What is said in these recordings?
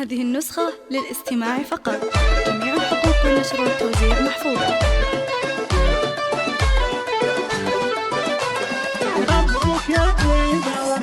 هذه النسخة للاستماع فقط. جميع الحقوق والنشر والتوزيع محفوظة. مبروك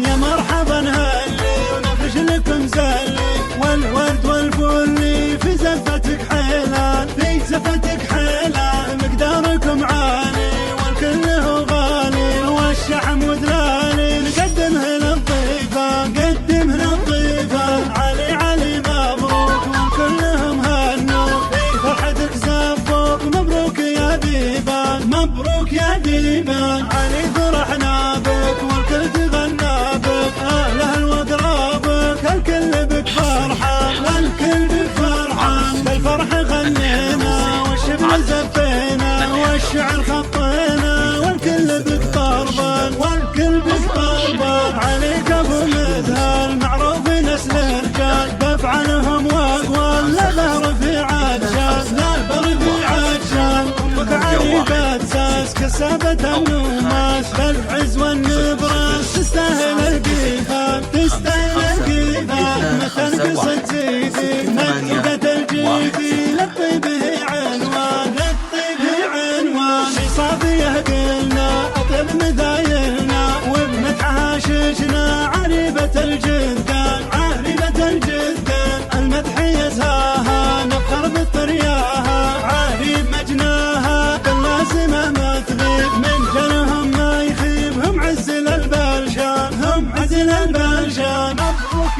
يا مرحبا هلي ونفرش لكم زلي والورد والفل في زفتك حيلان، في زفتك حيلان مقداركم عالي والكل هو غالي والشحم ودلالي نقدمه للضيفة، نقدمه للضيفة علي علي مبروك وكلهم هنوا في فرحتك زفوك. مبروك يا ديبان مبروك يا ديبان علي فرحنا بك والكل تغنى بك، اهله واقرابك الكل بك فرحان والكل بك فرحان. بالفرح غنينا والشبل زفينا والشعر خطينا والكل بك طربان والكل بك طربان. عليك ابو مذهل معروف نسل الرجال بافعالهم واقوال لا بهر في عجال لا بهر في عجال. امك عريبة ساس كسابة النوماس بالعز والنبراس تستاهل القيفان تستاهل القيفان. متى نقصت زيدي مدقة الجيدي للطيبه عنوان للطيبه عنوان. في صافيه قلنا اطيب مذايلنا وبمدحها شجنا عريبة الجدان عريبة الجدان. المدح يزهاها نفخر بالطرياها عريب مجناها باللازمة ما تغيب من جنهم ما يخيب. هم عزل البلشان هم عزل البلشان. مبروك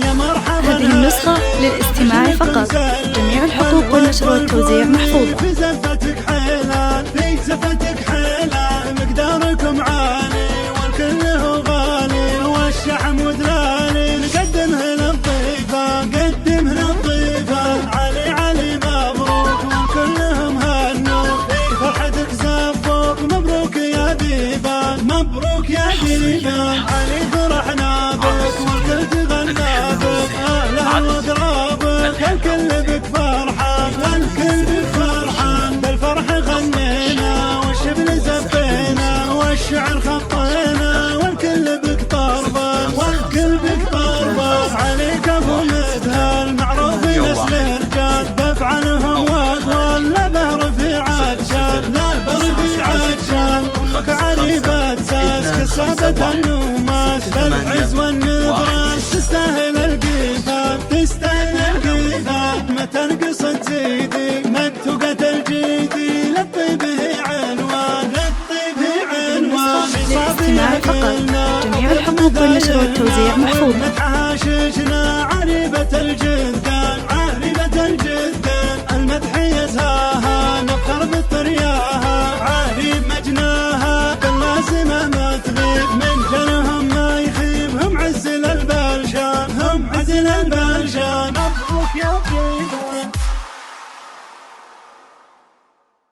يا مرحبا. هذه النسخة للاستماع فقط. جميع الحقوق والنشر والتوزيع محفوظة. في زفتك حيلان في زفتك حيلان مقداركم عالي والكل هو غالي والشحم ودلالي نقدمه للضيفة نقدمه للضيفة علي علي مبروك وكلهم هنوا في فرحتك زفوك. مبروك يا ديبان مبروك يا ديبان علي فرحنا بك والكل تغنى بك، اهله واقرابك الكل بك فرحان والكل بك فرحان. بالفرح غنينا والشبل زفينا والشعر خطينا والكل بك طربان والكل بك طربان. عليك ابو مذهل معروف نسل الرجال بافعالهم واقوال لا بهر في عجال لا بهر في عجال. امك عريبة ساس كسابة النوماس بالعز والنبراس تستاهل القيفان تستاهل القيفان. متى نقصت زيدي منتقة الجيدي للطيبه عنوان للطيبه عنوان. للاستماع فقط. جميع الحقوق والنشر والتوزيع محفوظة. مدحها شجنا عريبة الجدان عريبة الجدان. المدح يزهاها نفخر بالطرياها عريب مجناها باللازمة ما تغيب من جنهم ما يخيب. هم عزل البلشان هم عزل البلشان.